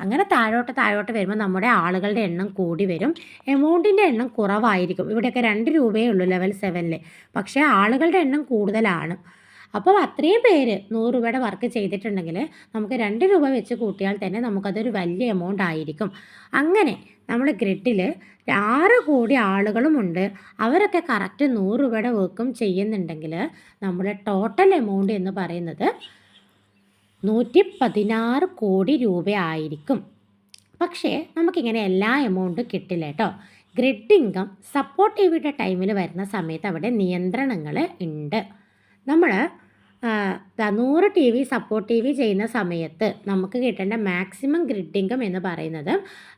അങ്ങനെ താഴോട്ട് വരുമ്പോൾ നമ്മുടെ ആളുകളുടെ എണ്ണം കൂടി വരും. എമൗണ്ടിൻ്റെ എണ്ണം കുറവായിരിക്കും. ഇവിടെയൊക്കെ 2 രൂപയേ ഉള്ളൂ ലെവൽ 7ൽ. പക്ഷേ ആളുകളുടെ എണ്ണം കൂടുതലാണ്. അപ്പോൾ അത്രയും പേര് 100 രൂപയുടെ വർക്ക് ചെയ്തിട്ടുണ്ടെങ്കിൽ നമുക്ക് 2 രൂപ വെച്ച് കൂട്ടിയാൽ തന്നെ നമുക്കതൊരു വലിയ എമൗണ്ട് ആയിരിക്കും. അങ്ങനെ നമ്മുടെ ഗ്രിഡിൽ 6 കോടി ആളുകളുമുണ്ട്. അവരൊക്കെ കറക്റ്റ് 100 രൂപയുടെ വർക്കും ചെയ്യുന്നുണ്ടെങ്കിൽ നമ്മുടെ ടോട്ടൽ എമൗണ്ട് എന്ന് പറയുന്നത് 116 കോടി രൂപയായിരിക്കും. പക്ഷേ നമുക്കിങ്ങനെ എല്ലാ എമൗണ്ടും കിട്ടില്ല കേട്ടോ. ഗ്രിഡ് ഇൻകം സപ്പോർട്ടീവിൻ്റെ ടൈമിൽ വരുന്ന സമയത്ത് അവിടെ നിയന്ത്രണങ്ങൾ ഉണ്ട്. നമ്മൾ 100 T V support T V ചെയ്യുന്ന സമയത്ത് നമുക്ക് കിട്ടേണ്ട മാക്സിമം ഗ്രിഡ് ഇൻകം എന്ന് പറയുന്നത്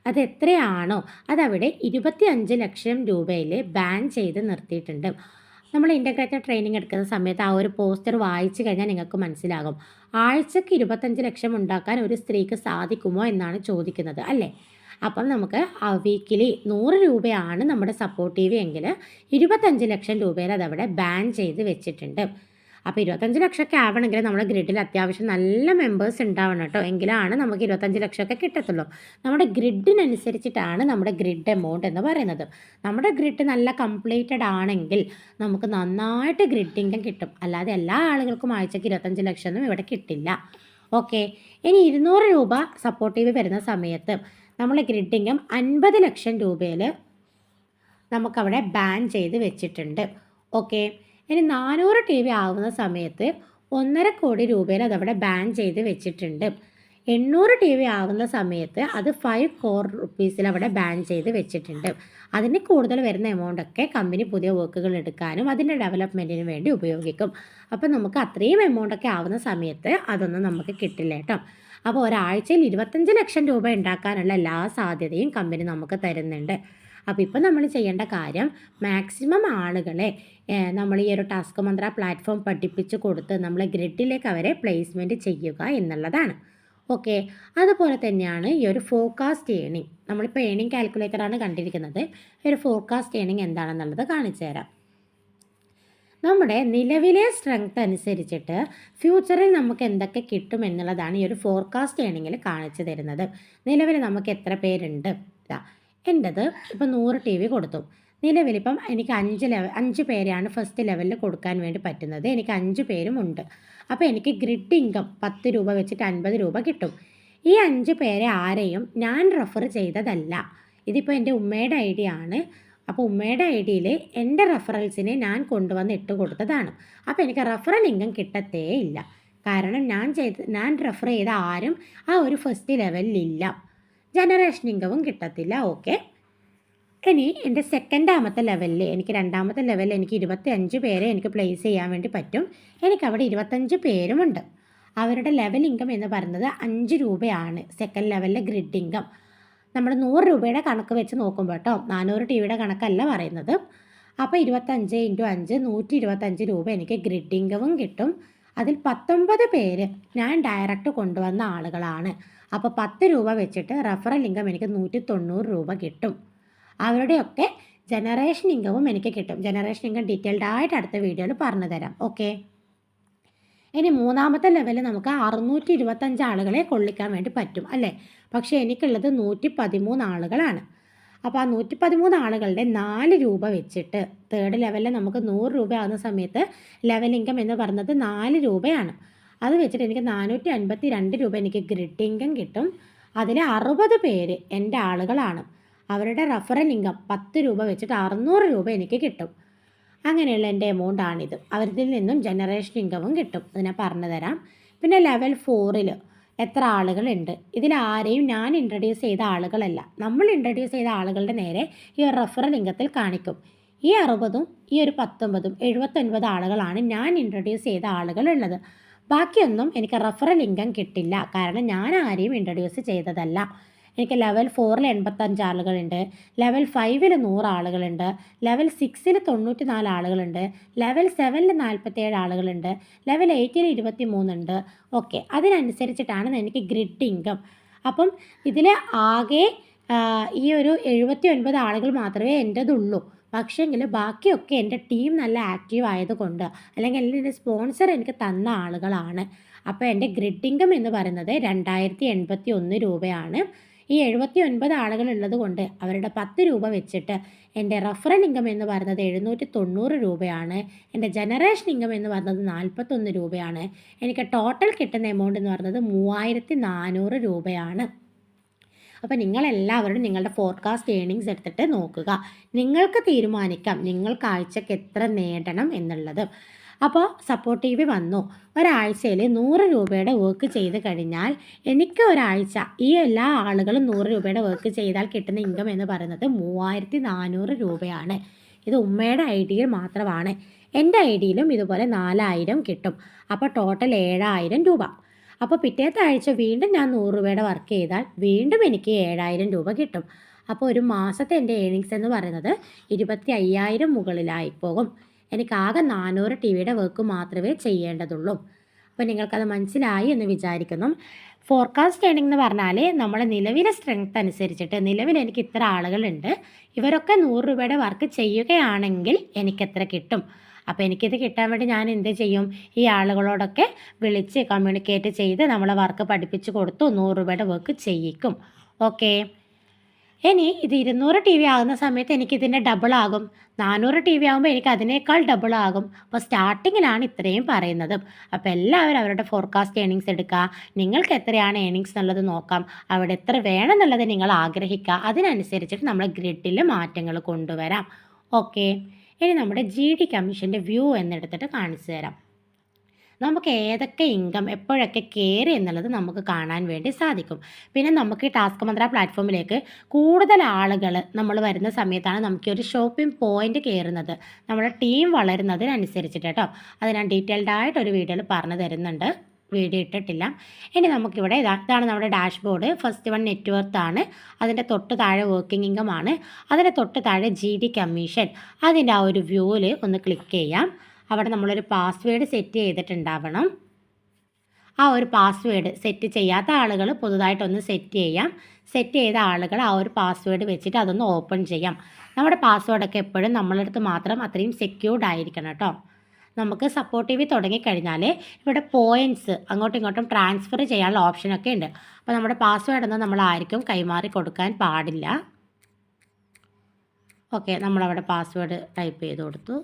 അത് എത്രയാണോ അതവിടെ 25 ലക്ഷം രൂപയിൽ ബാൻ ചെയ്ത് നിർത്തിയിട്ടുണ്ട്. നമ്മൾ ഇൻ്റഗ്രേറ്റഡ് ട്രെയിനിങ് എടുക്കുന്ന സമയത്ത് ആ ഒരു പോസ്റ്റർ വായിച്ചു കഴിഞ്ഞാൽ നിങ്ങൾക്ക് മനസ്സിലാകും. ആഴ്ചയ്ക്ക് 25 ലക്ഷം ഉണ്ടാക്കാൻ ഒരു സ്ത്രീക്ക് സാധിക്കുമോ എന്നാണ് ചോദിക്കുന്നത്, അല്ലേ? അപ്പം നമുക്ക് വീക്കിലി 100 രൂപയാണ് നമ്മുടെ സപ്പോർട്ട് ടി വി എങ്കിൽ 25 ലക്ഷം രൂപയിൽ അതവിടെ ബാൻ ചെയ്ത് വെച്ചിട്ടുണ്ട്. അപ്പോൾ 25 ലക്ഷമൊക്കെ ആവണമെങ്കിൽ നമ്മുടെ ഗ്രിഡിൽ അത്യാവശ്യം നല്ല മെമ്പേഴ്സ് ഉണ്ടാവണം കേട്ടോ, എങ്കിലാണ് നമുക്ക് 25 ലക്ഷമൊക്കെ കിട്ടത്തുള്ളൂ. നമ്മുടെ ഗ്രിഡിനനുസരിച്ചിട്ടാണ് നമ്മുടെ ഗ്രിഡ് എമൗണ്ട് എന്ന് പറയുന്നത്. നമ്മുടെ ഗ്രിഡ് നല്ല കംപ്ലീറ്റഡ് ആണെങ്കിൽ നമുക്ക് നന്നായിട്ട് ഗ്രിഡ് ഇൻകം കിട്ടും. അല്ലാതെ എല്ലാ ആളുകൾക്കും ആഴ്ചയ്ക്ക് 25 ലക്ഷമൊന്നും ഇവിടെ കിട്ടില്ല. ഓക്കെ, ഇനി 200 രൂപ സപ്പോർട്ടീവ് വരുന്ന സമയത്ത് നമ്മൾ ഗ്രിഡ് ഇൻകം 50 ലക്ഷം രൂപയിൽ നമുക്കവിടെ ബാൻ ചെയ്ത് വെച്ചിട്ടുണ്ട്. ഓക്കെ, ഇനി 400 ടി വി ആവുന്ന സമയത്ത് 1.5 കോടി രൂപയിൽ അതവിടെ ബാൻ ചെയ്ത് വെച്ചിട്ടുണ്ട്. 800 ടി വി ആവുന്ന സമയത്ത് അത് 5 crore റുപ്പീസിൽ അവിടെ ബാൻ ചെയ്ത് വെച്ചിട്ടുണ്ട്. അതിന് കൂടുതൽ വരുന്ന എമൗണ്ടൊക്കെ കമ്പനി പുതിയ വർക്കുകൾ എടുക്കാനും അതിൻ്റെ ഡെവലപ്മെൻറ്റിന് വേണ്ടി ഉപയോഗിക്കും. അപ്പം നമുക്ക് അത്രയും എമൗണ്ടൊക്കെ ആവുന്ന സമയത്ത് അതൊന്നും നമുക്ക് കിട്ടില്ല കേട്ടോ. അപ്പോൾ ഒരാഴ്ചയിൽ 25 ലക്ഷം രൂപ ഉണ്ടാക്കാനുള്ള എല്ലാ സാധ്യതയും കമ്പനി നമുക്ക് തരുന്നുണ്ട്. അപ്പോൾ ഇപ്പോൾ നമ്മൾ ചെയ്യേണ്ട കാര്യം മാക്സിമം ആളുകളെ നമ്മൾ ഈ ഒരു ടാസ്ക് മന്ത്ര പ്ലാറ്റ്ഫോം പഠിപ്പിച്ച് കൊടുത്ത് നമ്മൾ ഗ്രിഡിലേക്ക് അവരെ പ്ലേസ്മെൻറ്റ് ചെയ്യുക എന്നുള്ളതാണ്. ഓക്കെ, അതുപോലെ തന്നെയാണ് ഈ ഒരു ഫോർകാസ്റ്റ് ഏണിംഗ്. നമ്മളിപ്പോൾ ഏണിംഗ് കാൽക്കുലേറ്ററാണ് കണ്ടിരിക്കുന്നത്. ഈ ഒരു ഫോർകാസ്റ്റ് ഏണിംഗ് എന്താണെന്നുള്ളത് കാണിച്ചു തരാം. നമ്മുടെ നിലവിലെ സ്ട്രെങ്ത് അനുസരിച്ചിട്ട് ഫ്യൂച്ചറിൽ നമുക്ക് എന്തൊക്കെ കിട്ടും എന്നുള്ളതാണ് ഈ ഒരു ഫോർകാസ്റ്റ് ഏണിങ്ങിൽ കാണിച്ചു തരുന്നത്. നിലവിൽ നമുക്ക് എത്ര പേരുണ്ട്? എൻ്റെത് ഇപ്പോൾ 100 ടി വി കൊടുത്തു. നിലവിലിപ്പം എനിക്ക് 5 പേരെയാണ് ഫസ്റ്റ് ലെവലിൽ കൊടുക്കാൻ വേണ്ടി പറ്റുന്നത്. എനിക്ക് 5 പേരും ഉണ്ട്. അപ്പോൾ എനിക്ക് ഗ്രിഡ് ഇൻകം 10 രൂപ വെച്ചിട്ട് 50 രൂപ കിട്ടും. ഈ 5 പേരെ ആരെയും ഞാൻ റെഫർ ചെയ്തതല്ല. ഇതിപ്പോൾ എൻ്റെ ഉമ്മയുടെ ഐഡിയ ആണ്. അപ്പോൾ ഉമ്മയുടെ ഐഡിയയിൽ എൻ്റെ റെഫറൽസിനെ ഞാൻ കൊണ്ടുവന്ന് ഇട്ട് കൊടുത്തതാണ്. അപ്പോൾ എനിക്ക് റെഫറൽ ഇൻകം കിട്ടത്തേ ഇല്ല. കാരണം ഞാൻ റെഫർ ചെയ്ത ആരും ആ ഒരു ഫസ്റ്റ് ലെവലിലില്ല. ജനറേഷൻ ഇൻകവും കിട്ടത്തില്ല. ഓക്കെ, ഇനി എൻ്റെ സെക്കൻഡാമത്തെ ലെവലിൽ എനിക്ക് 2ാമത്തെ ലെവലിൽ എനിക്ക് 25 പേരെ എനിക്ക് പ്ലേസ് ചെയ്യാൻ വേണ്ടി പറ്റും. എനിക്കവിടെ 25 പേരുമുണ്ട്. അവരുടെ ലെവൽ ഇൻകം എന്ന് പറയുന്നത് 5 രൂപയാണ് സെക്കൻഡ് ലെവലിലെ ഗ്രിഡ് ഇൻകം. നമ്മൾ 100 രൂപയുടെ കണക്ക് വെച്ച് നോക്കുമ്പോൾ കേട്ടോ, 400 ടി വിയുടെ കണക്കല്ല പറയുന്നത്. അപ്പോൾ 25 × 5 125 രൂപ എനിക്ക് ഗ്രിഡ് ഇൻകവും കിട്ടും. അതിൽ 19 പേര് ഞാൻ ഡയറക്റ്റ് കൊണ്ടുവന്ന ആളുകളാണ്. അപ്പോൾ 10 രൂപ വെച്ചിട്ട് റെഫറൽ ഇൻകം എനിക്ക് 190 രൂപ കിട്ടും. അവരുടെയൊക്കെ ജനറേഷൻ ഇൻകവും എനിക്ക് കിട്ടും. ജനറേഷൻ ഇൻകം ഡീറ്റെയിൽഡ് ആയിട്ട് അടുത്ത വീഡിയോയിൽ പറഞ്ഞു തരാം. ഓക്കെ, ഇനി 3ാമത്തെ ലെവലിൽ നമുക്ക് 625 ആളുകളെ കൊള്ളിക്കാൻ വേണ്ടി പറ്റും, അല്ലേ? പക്ഷേ എനിക്കുള്ളത് 113 ആളുകളാണ്. അപ്പോൾ ആ 113 ആളുകളുടെ 4 രൂപ വെച്ചിട്ട് തേർഡ് ലെവലിൽ നമുക്ക് 100 രൂപ ആകുന്ന സമയത്ത് ലെവൽ ഇൻകം എന്ന് പറയുന്നത് 4 രൂപയാണ്. അത് വെച്ചിട്ട് എനിക്ക് 452 രൂപ എനിക്ക് ഗ്രിഡ് ഇൻകം കിട്ടും. അതിൽ 60 പേര് എൻ്റെ ആളുകളാണ്. അവരുടെ റെഫറൽ ഇൻകം 10 രൂപ വെച്ചിട്ട് 600 രൂപ എനിക്ക് കിട്ടും. അങ്ങനെയുള്ള എൻ്റെ എമൗണ്ടാണിത്. അവരിൽ നിന്നും ജനറേഷൻ ഇൻകവും കിട്ടും. അത് ഞാൻ പറഞ്ഞു തരാം. പിന്നെ ലെവൽ 4ൽ എത്ര ആളുകളുണ്ട്? ഇതിലാരെയും ഞാൻ ഇൻട്രൊഡ്യൂസ് ചെയ്ത ആളുകളല്ല. നമ്മൾ ഇൻട്രൊഡ്യൂസ് ചെയ്ത ആളുകളുടെ നേരെ ഈ റെഫറൽ ഇൻകത്തിൽ കാണിക്കും. ഈ 60ഉം ഈ ഒരു 19ഉം 79 ആളുകളാണ് ഞാൻ ഇൻട്രൊഡ്യൂസ് ചെയ്ത ആളുകളുള്ളത്. ബാക്കിയൊന്നും എനിക്ക് റെഫറൽ ഇൻകം കിട്ടില്ല. കാരണം ഞാൻ ആരെയും ഇൻട്രൊഡ്യൂസ് ചെയ്തതല്ല. എനിക്ക് ലെവൽ 4ൽ 85 ആളുകളുണ്ട്. ലെവൽ 5ൽ 100 ആളുകളുണ്ട്. ലെവൽ 6ൽ 94 ആളുകളുണ്ട്. ലെവൽ 7ൽ 47 ആളുകളുണ്ട്. ലെവൽ 8ൽ 23 ഉണ്ട്. ഓക്കെ, അതിനനുസരിച്ചിട്ടാണ് എനിക്ക് ഗ്രിഡ് ഇൻകം. അപ്പം ഇതിൽ ആകെ ഈ ഒരു 79 ആളുകൾ മാത്രമേ എൻ്റെതുള്ളൂ. പക്ഷേങ്കിൽ ബാക്കിയൊക്കെ എൻ്റെ ടീം നല്ല ആക്റ്റീവ് ആയതുകൊണ്ട്, അല്ലെങ്കിൽ എൻ്റെ സ്പോൺസർ എനിക്ക് തന്ന ആളുകളാണ്. അപ്പോൾ എൻ്റെ ഗ്രിഡ് ഇൻകം എന്ന് പറയുന്നത് 2081 രൂപയാണ്. ഈ 79 ആളുകൾ ഉള്ളത് കൊണ്ട് അവരുടെ 10 രൂപ വെച്ചിട്ട് എൻ്റെ റെഫറൽ ഇൻകം എന്ന് പറയുന്നത് 790 രൂപയാണ്. എൻ്റെ ജനറേഷൻ ഇൻകം എന്ന് പറയുന്നത് 41 രൂപയാണ്. എനിക്ക് ടോട്ടൽ കിട്ടുന്ന എമൗണ്ട് എന്ന് പറയുന്നത് 3400 രൂപയാണ്. അപ്പോൾ നിങ്ങളെല്ലാവരും നിങ്ങളുടെ ഫോർകാസ്റ്റ് ഏണിങ്സ് എടുത്തിട്ട് നോക്കുക. നിങ്ങൾക്ക് തീരുമാനിക്കാം നിങ്ങൾക്ക് ആഴ്ചയ്ക്ക് എത്ര നേടണം എന്നുള്ളത്. അപ്പോൾ സപ്പോർട്ട് ടി വി വന്നു, ഒരാഴ്ചയിൽ 100 രൂപയുടെ വർക്ക് ചെയ്ത് കഴിഞ്ഞാൽ എനിക്ക് ഒരാഴ്ച ഈ എല്ലാ ആളുകളും 100 രൂപയുടെ വർക്ക് ചെയ്താൽ കിട്ടുന്ന ഇൻകം എന്ന് പറയുന്നത് 3400 രൂപയാണ്. ഇത് ഉമ്മയുടെ ഐ ഡിയിൽ മാത്രമാണ്. എൻ്റെ ഐ ഡിയിലും ഇതുപോലെ 4000 കിട്ടും. അപ്പോൾ ടോട്ടൽ 7000 രൂപ. അപ്പോൾ പിറ്റേത്തെ ആഴ്ച വീണ്ടും ഞാൻ 100 രൂപയുടെ വർക്ക് ചെയ്താൽ വീണ്ടും എനിക്ക് 7000 രൂപ കിട്ടും. അപ്പോൾ ഒരു മാസത്തെ എൻ്റെ ഏണിങ്സ് എന്ന് പറയുന്നത് 25,000 മുകളിലായി പോകും. എനിക്കാകെ 400 ടിവിയുടെ വർക്ക് മാത്രമേ ചെയ്യേണ്ടതുള്ളൂ. അപ്പോൾ നിങ്ങൾക്കത് മനസ്സിലായി എന്ന് വിചാരിക്കുന്നു. ഫോർകാസ്റ്റ് ഏണിംഗ് എന്ന് പറഞ്ഞാൽ നമ്മുടെ നിലവിലെ സ്ട്രെങ്ത് അനുസരിച്ചിട്ട് നിലവിൽ എനിക്ക് ഇത്ര ആളുകളുണ്ട്, ഇവരൊക്കെ 100 രൂപയുടെ വർക്ക് ചെയ്യുകയാണെങ്കിൽ എനിക്കെത്ര കിട്ടും. അപ്പോൾ എനിക്കിത് കിട്ടാൻ വേണ്ടി ഞാൻ എന്ത് ചെയ്യും? ഈ ആളുകളോടൊക്കെ വിളിച്ച് കമ്മ്യൂണിക്കേറ്റ് ചെയ്ത് നമ്മളെ വർക്ക് പഠിപ്പിച്ച് കൊടുത്തു 100 രൂപയുടെ വർക്ക് ചെയ്യിക്കും. ഓക്കെ, ഇനി ഇത് 200 ടി വി ആകുന്ന സമയത്ത് എനിക്കിതിൻ്റെ ഡബിൾ ആകും. 400 ടി വി ആകുമ്പോൾ എനിക്ക് അതിനേക്കാൾ ഡബിൾ ആകും. അപ്പോൾ സ്റ്റാർട്ടിങ്ങിലാണ് ഇത്രയും പറയുന്നത്. അപ്പോൾ എല്ലാവരും അവരുടെ ഫോർകാസ്റ്റ് ഏണിങ്സ് എടുക്കുക. നിങ്ങൾക്ക് എത്രയാണ് ഏണിങ്സ് എന്നുള്ളത് നോക്കാം. അവിടെ എത്ര വേണം എന്നുള്ളത് നിങ്ങൾ ആഗ്രഹിക്കുക. അതിനനുസരിച്ചിട്ട് നമ്മൾ ഗ്രിഡിൽ മാറ്റങ്ങൾ കൊണ്ടുവരാം. ഓക്കെ, ഇനി നമ്മുടെ GD കമ്മീഷൻ്റെ വ്യൂ എന്നെടുത്തിട്ട് കാണിച്ചു തരാം. നമുക്ക് ഏതൊക്കെ ഇൻകം എപ്പോഴൊക്കെ കയറി എന്നുള്ളത് നമുക്ക് കാണാൻ വേണ്ടി സാധിക്കും. പിന്നെ നമുക്ക് ഈ ടാസ്ക് മന്ത്ര പ്ലാറ്റ്ഫോമിലേക്ക് കൂടുതൽ ആളുകൾ നമ്മൾ വരുന്ന സമയത്താണ് നമുക്ക് ഒരു ഷോപ്പിംഗ് പോയിന്റ് കയറുന്നത്, നമ്മുടെ ടീം വളരുന്നതിനനുസരിച്ചിട്ട് കേട്ടോ. അത് ഞാൻ ഡീറ്റെയിൽഡ് ആയിട്ട് ഒരു വീഡിയോയിൽ പറഞ്ഞു തരുന്നുണ്ട്, വീഡിയോ ഇട്ടിട്ടില്ല. ഇനി നമുക്കിവിടെ ഇതാണ് നമ്മുടെ ഡാഷ്ബോർഡ്. ഫസ്റ്റ് വൺ നെറ്റ്വർത്ത് ആണ്, അതിൻ്റെ തൊട്ട് താഴെ വർക്കിംഗ് ഇൻകം ആണ്, അതിൻ്റെ തൊട്ട് താഴെ GD കമ്മീഷൻ. അതിൻ്റെ ആ ഒരു വ്യൂവിൽ ഒന്ന് ക്ലിക്ക് ചെയ്യാം. അവിടെ നമ്മളൊരു പാസ്വേഡ് സെറ്റ് ചെയ്തിട്ടുണ്ടാവണം. ആ ഒരു പാസ്വേഡ് സെറ്റ് ചെയ്യാത്ത ആളുകൾ പുതുതായിട്ടൊന്ന് സെറ്റ് ചെയ്യാം. സെറ്റ് ചെയ്ത ആളുകൾ ആ ഒരു പാസ്വേഡ് വെച്ചിട്ട് അതൊന്ന് ഓപ്പൺ ചെയ്യാം. നമ്മുടെ പാസ്വേഡൊക്കെ എപ്പോഴും നമ്മളുടെ അടുത്ത് മാത്രം അത്രയും സെക്യൂർഡ് ആയിരിക്കണം കേട്ടോ. നമുക്ക് സപ്പോർട്ടീവ് തുടങ്ങിക്കഴിഞ്ഞാൽ ഇവിടെ പോയിൻറ്റ്സ് അങ്ങോട്ടും ഇങ്ങോട്ടും ട്രാൻസ്ഫർ ചെയ്യാനുള്ള ഓപ്ഷനൊക്കെ ഉണ്ട്. അപ്പോൾ നമ്മുടെ പാസ്വേഡൊന്നും നമ്മൾ ആർക്കും കൈമാറി കൊടുക്കാൻ പാടില്ല. ഓക്കെ, നമ്മളവിടെ പാസ്വേഡ് ടൈപ്പ് ചെയ്ത് കൊടുത്തു.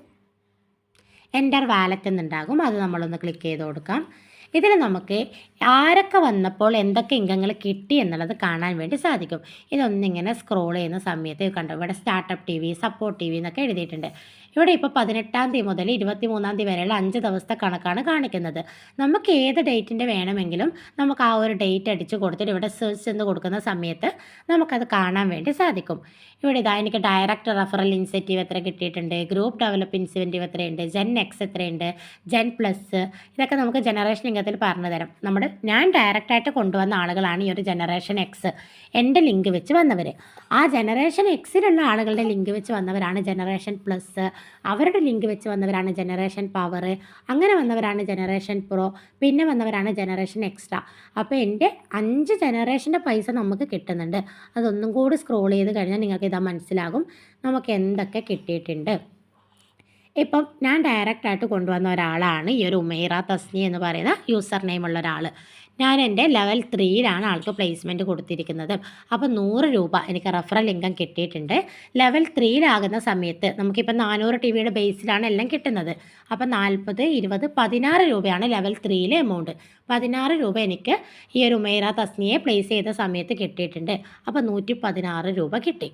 എൻ്റർ വാലറ്റ് എന്നുണ്ടാകും, അത് നമ്മളൊന്ന് ക്ലിക്ക് ചെയ്ത് കൊടുക്കാം. ഇതിൽ നമുക്ക് ആരൊക്കെ വന്നപ്പോൾ എന്തൊക്കെ ഇൻകങ്ങൾ കിട്ടി എന്നുള്ളത് കാണാൻ വേണ്ടി സാധിക്കും. ഇതൊന്നിങ്ങനെ സ്ക്രോൾ ചെയ്യുന്ന സമയത്ത് കണ്ടോ, ഇവിടെ startup T V, support T V എന്നൊക്കെ എഴുതിയിട്ടുണ്ട്. ഇവിടെ ഇപ്പോൾ 18-ാം തീയതി മുതൽ 23-ാം തീയതി വരെയുള്ള 5 ദിവസത്തെ കണക്കാണ് കാണിക്കുന്നത്. നമുക്ക് ഏത് ഡേറ്റിൻ്റെ വേണമെങ്കിലും നമുക്ക് ആ ഒരു ഡേറ്റ് അടിച്ച് കൊടുത്തിട്ട് ഇവിടെ സെർച്ച് എന്ന് കൊടുക്കുന്ന സമയത്ത് നമുക്കത് കാണാൻ വേണ്ടി സാധിക്കും. ഇവിടെ ഇതാ എനിക്ക് ഡയറക്റ്റ് റെഫറൽ ഇൻസെൻറ്റീവ് എത്ര കിട്ടിയിട്ടുണ്ട്, ഗ്രൂപ്പ് ഡെവലപ്പ് ഇൻസെൻറ്റീവ് എത്രയുണ്ട്, ജെൻ എക്സ് എത്രയുണ്ട്, ജെൻ പ്ലസ്, ഇതൊക്കെ നമുക്ക് ജനറേഷൻ ഇൻകത്തിൽ പറഞ്ഞു തരാം. ഞാൻ ഡയറക്റ്റായിട്ട് കൊണ്ടുവന്ന ആളുകളാണ് ഈ ഒരു ജനറേഷൻ എക്സ്, എൻ്റെ ലിങ്ക് വെച്ച് വന്നവർ. ആ ജനറേഷൻ എക്സിലുള്ള ആളുകളുടെ ലിങ്ക് വെച്ച് വന്നവരാണ് ജനറേഷൻ പ്ലസ്, അവരുടെ ലിങ്ക് വെച്ച് വന്നവരാണ് ജനറേഷൻ പവർ, അങ്ങനെ വന്നവരാണ് ജനറേഷൻ പ്രോ, പിന്നെ വന്നവരാണ് ജനറേഷൻ എക്സ്ട്രാ. അപ്പോൾ എൻ്റെ 5 ജനറേഷൻ്റെ പൈസ നമുക്ക് കിട്ടുന്നുണ്ട്. അതൊന്നും കൂടി സ്ക്രോൾ ചെയ്ത് കഴിഞ്ഞാൽ നിങ്ങൾക്ക് ഇതാ മനസ്സിലാകും നമുക്ക് എന്തൊക്കെ കിട്ടിയിട്ടുണ്ട്. ഇപ്പം ഞാൻ ഡയറക്റ്റായിട്ട് കൊണ്ടുവന്ന ഒരാളാണ് ഈ ഒരു ഉമൈറ തസ്നി എന്ന് പറയുന്ന യൂസർ നെയിമുള്ള ഒരാൾ. ഞാൻ എൻ്റെ ലെവൽ 3യിലാണ് ആൾക്ക് പ്ലേസ്മെൻറ്റ് കൊടുത്തിരിക്കുന്നത്. അപ്പോൾ 100 രൂപ എനിക്ക് റെഫറൽ ഇൻകം കിട്ടിയിട്ടുണ്ട്. ലെവൽ 3യിലാകുന്ന സമയത്ത് നമുക്കിപ്പോൾ 400 ടി വിയുടെ ബേസിലാണ് എല്ലാം കിട്ടുന്നത്. അപ്പോൾ 40, 20, 16 രൂപയാണ് ലെവൽ 3യിലെ എമൗണ്ട്. 16 രൂപ എനിക്ക് ഈ ഒരു ഉമൈറ തസ്നിയെ പ്ലേസ് ചെയ്ത സമയത്ത് കിട്ടിയിട്ടുണ്ട്. അപ്പോൾ 116 രൂപ കിട്ടി.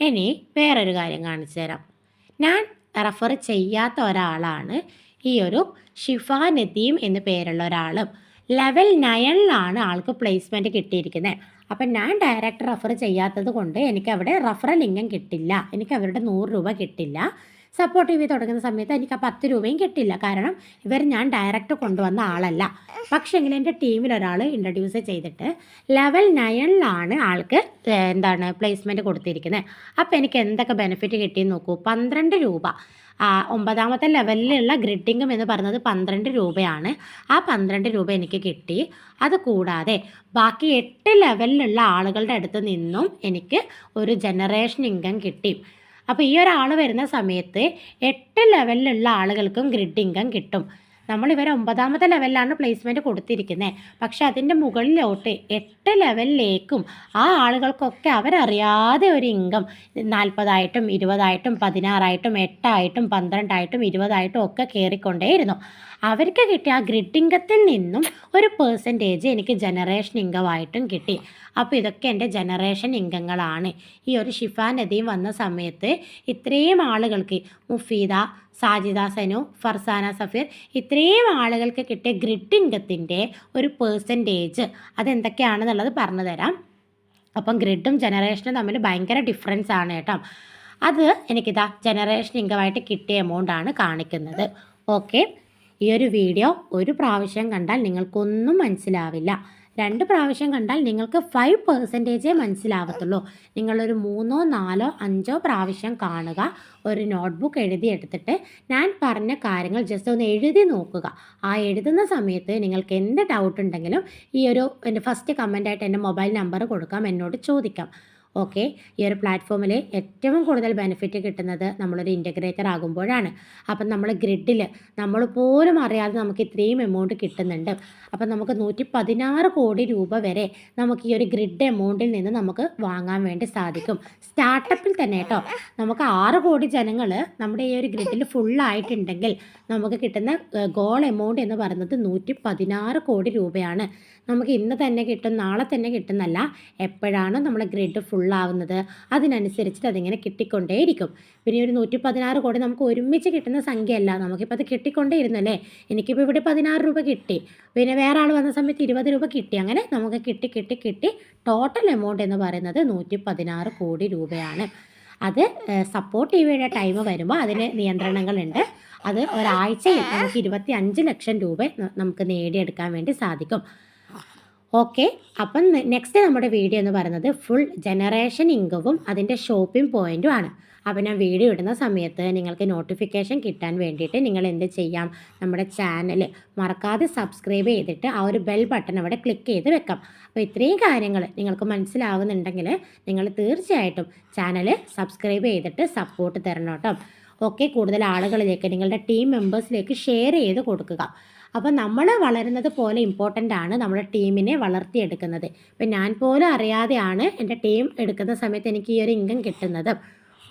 ഇനി വേറൊരു കാര്യം കാണിച്ചു തരാം. ഞാൻ റെഫർ ചെയ്യാത്ത ഒരാളാണ് ഈ ഒരു ഷിഫ നദീം എന്ന് പേരുള്ള ഒരാൾ. ലെവൽ 9ലാണ് ആൾക്ക് പ്ലേസ്മെൻറ്റ് കിട്ടിയിരിക്കുന്നത്. അപ്പം ഞാൻ ഡയറക്റ്റ് റെഫർ ചെയ്യാത്തത് കൊണ്ട് എനിക്ക് അവിടെ റെഫറൽ ഇൻകം കിട്ടില്ല, എനിക്ക് അവരുടെ 100 രൂപ കിട്ടില്ല. സപ്പോർട്ട് ടി വി തുടങ്ങുന്ന സമയത്ത് എനിക്ക് ആ 10 രൂപയും കിട്ടില്ല, കാരണം ഞാൻ ഡയറക്റ്റ് കൊണ്ടുവന്ന ആളല്ല. പക്ഷേങ്കിൽ എൻ്റെ ടീമിൽ ഒരാൾ ഇൻട്രൊഡ്യൂസ് ചെയ്തിട്ട് ലെവൽ 9ലാണ് ആൾക്ക് പ്ലേസ്മെൻറ്റ് കൊടുത്തിരിക്കുന്നത്. അപ്പോൾ എനിക്ക് എന്തൊക്കെ ബെനിഫിറ്റ് കിട്ടിയെന്ന് നോക്കൂ. 12 രൂപ 9ാമത്തെ ലെവലിലുള്ള ഗ്രിഡിംഗം എന്ന് പറയുന്നത് 12 രൂപയാണ്. ആ 12 രൂപ എനിക്ക് കിട്ടി. അതുകൂടാതെ ബാക്കി 8 ലെവലിലുള്ള ആളുകളുടെ അടുത്ത് നിന്നും എനിക്ക് ഒരു ജനറേഷൻ ഇൻകം കിട്ടി. അപ്പോൾ ഈ ഒരാൾ വരുന്ന സമയത്ത് 8 ലെവലിലുള്ള ആളുകൾക്കും ഗ്രിഡ് ഇൻകം കിട്ടും. നമ്മളിവരെ 9ാമത്തെ ലെവലിലാണ് പ്ലേസ്മെൻറ്റ് കൊടുത്തിരിക്കുന്നത്. പക്ഷെ അതിൻ്റെ മുകളിലോട്ട് 8 ലെവലിലേക്കും ആ ആളുകൾക്കൊക്കെ അവരറിയാതെ ഒരു ഇൻകം 40ആയിട്ടും 20ആയിട്ടും 16ആയിട്ടും 8ആയിട്ടും 12ആയിട്ടും 20ആയിട്ടും ഒക്കെ കയറിക്കൊണ്ടേയിരുന്നു. അവർക്ക് കിട്ടിയ ആ ഗ്രിഡ് ഇൻകത്തിൽ നിന്നും ഒരു പെർസെൻറ്റേജ് എനിക്ക് ജനറേഷൻ ഇൻകമായിട്ടും കിട്ടി. അപ്പോൾ ഇതൊക്കെ എൻ്റെ ജനറേഷൻ ഇൻകങ്ങളാണ്. ഈ ഒരു ഷിഫ നദീം വന്ന സമയത്ത് ഇത്രയും ആളുകൾക്ക്, മുഫീദ, സാജിദ സനു, ഫർസാന സഫീർ, ഇത്രയും ആളുകൾക്ക് കിട്ടിയ ഗ്രിഡ് ഇൻകത്തിൻ്റെ ഒരു പെർസെൻറ്റേജ് അതെന്തൊക്കെയാണെന്നുള്ളത് പറഞ്ഞു തരാം. അപ്പം ഗ്രിഡും ജനറേഷനും തമ്മിൽ ഭയങ്കര ഡിഫറൻസ് ആണ് കേട്ടോ. അത് എനിക്കിതാ ജനറേഷൻ ഇൻകമായിട്ട് കിട്ടിയ എമൗണ്ടാണ് കാണിക്കുന്നത്. ഓക്കെ. ഈ ഒരു വീഡിയോ ഒരു പ്രാവശ്യം കണ്ടാൽ നിങ്ങൾക്കൊന്നും മനസ്സിലാവില്ല. 2 പ്രാവശ്യം കണ്ടാൽ നിങ്ങൾക്ക് 5% മനസ്സിലാവത്തുള്ളൂ. നിങ്ങളൊരു 3, 4, 5 പ്രാവശ്യം കാണുക. ഒരു നോട്ട്ബുക്ക് എഴുതിയെടുത്തിട്ട് ഞാൻ പറഞ്ഞ കാര്യങ്ങൾ ജസ്റ്റ് ഒന്ന് എഴുതി നോക്കുക. ആ എഴുതുന്ന സമയത്ത് നിങ്ങൾക്ക് എന്ത് ഡൗട്ട് ഉണ്ടെങ്കിലും എൻ്റെ ഫസ്റ്റ് കമൻ്റായിട്ട് എൻ്റെ മൊബൈൽ നമ്പർ കൊടുക്കാം, എന്നോട് ചോദിക്കാം. ഓക്കെ. ഈ ഒരു പ്ലാറ്റ്ഫോമിൽ ഏറ്റവും കൂടുതൽ ബെനിഫിറ്റ് കിട്ടുന്നത് നമ്മളൊരു ഇൻ്റഗ്രേറ്റർ ആകുമ്പോഴാണ്. അപ്പം നമ്മൾ ഗ്രിഡിൽ നമ്മൾ പോലും അറിയാതെ നമുക്ക് ഇത്രയും എമൗണ്ട് കിട്ടുന്നുണ്ട്. അപ്പം നമുക്ക് 116 കോടി രൂപ വരെ നമുക്ക് ഈ ഒരു ഗ്രിഡ് എമൗണ്ടിൽ നിന്ന് നമുക്ക് വാങ്ങാൻ വേണ്ടി സാധിക്കും. സ്റ്റാർട്ടപ്പിൽ തന്നെ കേട്ടോ. നമുക്ക് 6 കോടി ജനങ്ങൾ നമ്മുടെ ഈ ഒരു ഗ്രിഡിൽ ഫുള്ളായിട്ടുണ്ടെങ്കിൽ നമുക്ക് കിട്ടുന്ന ഗോൾ എമൗണ്ട് എന്ന് പറയുന്നത് 116 കോടി രൂപയാണ്. നമുക്ക് ഇന്ന് തന്നെ കിട്ടും, നാളെ തന്നെ കിട്ടുന്നല്ല. എപ്പോഴാണോ നമ്മുടെ ഗ്രിഡ് ഫുള്ളാവുന്നത് അതിനനുസരിച്ചിട്ട് അതിങ്ങനെ കിട്ടിക്കൊണ്ടേയിരിക്കും. പിന്നെ ഒരു 116 കോടി നമുക്ക് ഒരുമിച്ച് കിട്ടുന്ന സംഖ്യയല്ല. നമുക്കിപ്പോൾ അത് കിട്ടിക്കൊണ്ടേ ഇരുന്നല്ലേ. എനിക്കിപ്പോൾ ഇവിടെ 16 രൂപ കിട്ടി, പിന്നെ വേറെ ആൾ വന്ന സമയത്ത് 20 രൂപ കിട്ടി. അങ്ങനെ നമുക്ക് കിട്ടി ടോട്ടൽ എമൗണ്ട് എന്ന് പറയുന്നത് 116 കോടി രൂപയാണ്. അത് സപ്പോർട്ട് ടിവിയുടെ ടൈം വരുമ്പോൾ അതിന് നിയന്ത്രണങ്ങളുണ്ട്. അത് ഒരാഴ്ചയിൽ നമുക്ക് 25 ലക്ഷം രൂപ നമുക്ക് നേടിയെടുക്കാൻ വേണ്ടി സാധിക്കും. ഓക്കെ. അപ്പം നെക്സ്റ്റ് നമ്മുടെ വീഡിയോ എന്ന് പറയുന്നത് ഫുൾ ജനറേഷൻ ഇൻകവും അതിൻ്റെ ഷോപ്പിംഗ് പോയിൻറ്റും ആണ്. അപ്പോൾ ഞാൻ വീഡിയോ ഇടുന്ന സമയത്ത് നിങ്ങൾക്ക് നോട്ടിഫിക്കേഷൻ കിട്ടാൻ വേണ്ടിയിട്ട് നിങ്ങൾ എന്ത് ചെയ്യാം, നമ്മുടെ ചാനൽ മറക്കാതെ സബ്സ്ക്രൈബ് ചെയ്തിട്ട് ആ ഒരു ബെൽ ബട്ടൺ അവിടെ ക്ലിക്ക് ചെയ്ത് വെക്കാം. അപ്പോൾ ഇത്രയും കാര്യങ്ങൾ നിങ്ങൾക്ക് മനസ്സിലാവുന്നുണ്ടെങ്കിൽ നിങ്ങൾ തീർച്ചയായിട്ടും ചാനൽ സബ്സ്ക്രൈബ് ചെയ്തിട്ട് സപ്പോർട്ട് തരണം കേട്ടോ. ഓക്കെ. കൂടുതൽ ആളുകളിലേക്ക് നിങ്ങളുടെ ടീം മെമ്പേഴ്സിലേക്ക് ഷെയർ ചെയ്ത് കൊടുക്കുക. അപ്പോൾ നമ്മൾ വളരുന്നത് പോലെ ഇമ്പോർട്ടൻ്റ് ആണ് നമ്മുടെ ടീമിനെ വളർത്തിയെടുക്കുന്നത്. ഇപ്പം ഞാൻ പോലും അറിയാതെയാണ് എൻ്റെ ടീം എടുക്കുന്ന സമയത്ത് എനിക്ക് ഈ ഒരു ഇൻകം കിട്ടുന്നത്.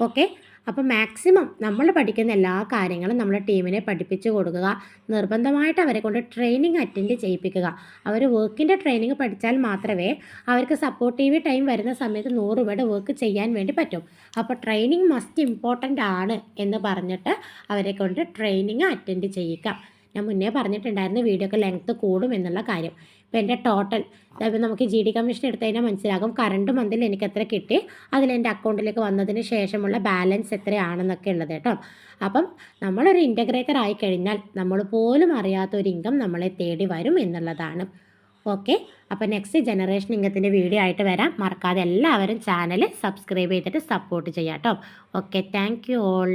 ഓക്കെ. അപ്പോൾ മാക്സിമം നമ്മൾ പഠിക്കുന്ന എല്ലാ കാര്യങ്ങളും നമ്മുടെ ടീമിനെ പഠിപ്പിച്ച് കൊടുക്കുക. നിർബന്ധമായിട്ട് അവരെ കൊണ്ട് ട്രെയിനിങ് അറ്റൻഡ് ചെയ്യിപ്പിക്കുക. അവർ വർക്കിൻ്റെ ട്രെയിനിങ് പഠിച്ചാൽ മാത്രമേ അവർക്ക് സപ്പോർട്ടീവ് ടൈം വരുന്ന സമയത്ത് 100 രൂപയുടെ വർക്ക് ചെയ്യാൻ വേണ്ടി പറ്റും. അപ്പോൾ ട്രെയിനിങ് മസ്റ്റ് ഇമ്പോർട്ടൻ്റ് ആണ് എന്ന് പറഞ്ഞിട്ട് അവരെ കൊണ്ട് ട്രെയിനിങ് അറ്റൻഡ് ചെയ്യിക്കാം. ഞാൻ മുന്നേ പറഞ്ഞിട്ടുണ്ടായിരുന്നു വീഡിയോക്ക് ലെങ്ത്ത് കൂടും എന്നുള്ള കാര്യം. ഇപ്പോൾ എൻ്റെ ടോട്ടൽ അതായത് നമുക്ക് GD കമ്മീഷൻ എടുത്തു കഴിഞ്ഞാൽ മനസ്സിലാകും കറണ്ട് മന്തിൽ എനിക്ക് എത്ര കിട്ടി, അതിലെൻ്റെ അക്കൗണ്ടിലേക്ക് വന്നതിന് ശേഷമുള്ള ബാലൻസ് എത്രയാണെന്നൊക്കെ ഉള്ളത് കേട്ടോ. അപ്പം നമ്മളൊരു ഇൻ്റഗ്രേറ്റർ ആയിക്കഴിഞ്ഞാൽ നമ്മൾ പോലും അറിയാത്ത ഒരു ഇൻകം നമ്മളെ തേടി വരും എന്നുള്ളതാണ്. ഓക്കെ. അപ്പോൾ നെക്സ്റ്റ് ജനറേഷൻ ഇൻകത്തിൻ്റെ വീഡിയോ ആയിട്ട് വരാം. മറക്കാതെ എല്ലാവരും ചാനൽ സബ്സ്ക്രൈബ് ചെയ്തിട്ട് സപ്പോർട്ട് ചെയ്യാം കേട്ടോ. ഓക്കെ. Thank you all.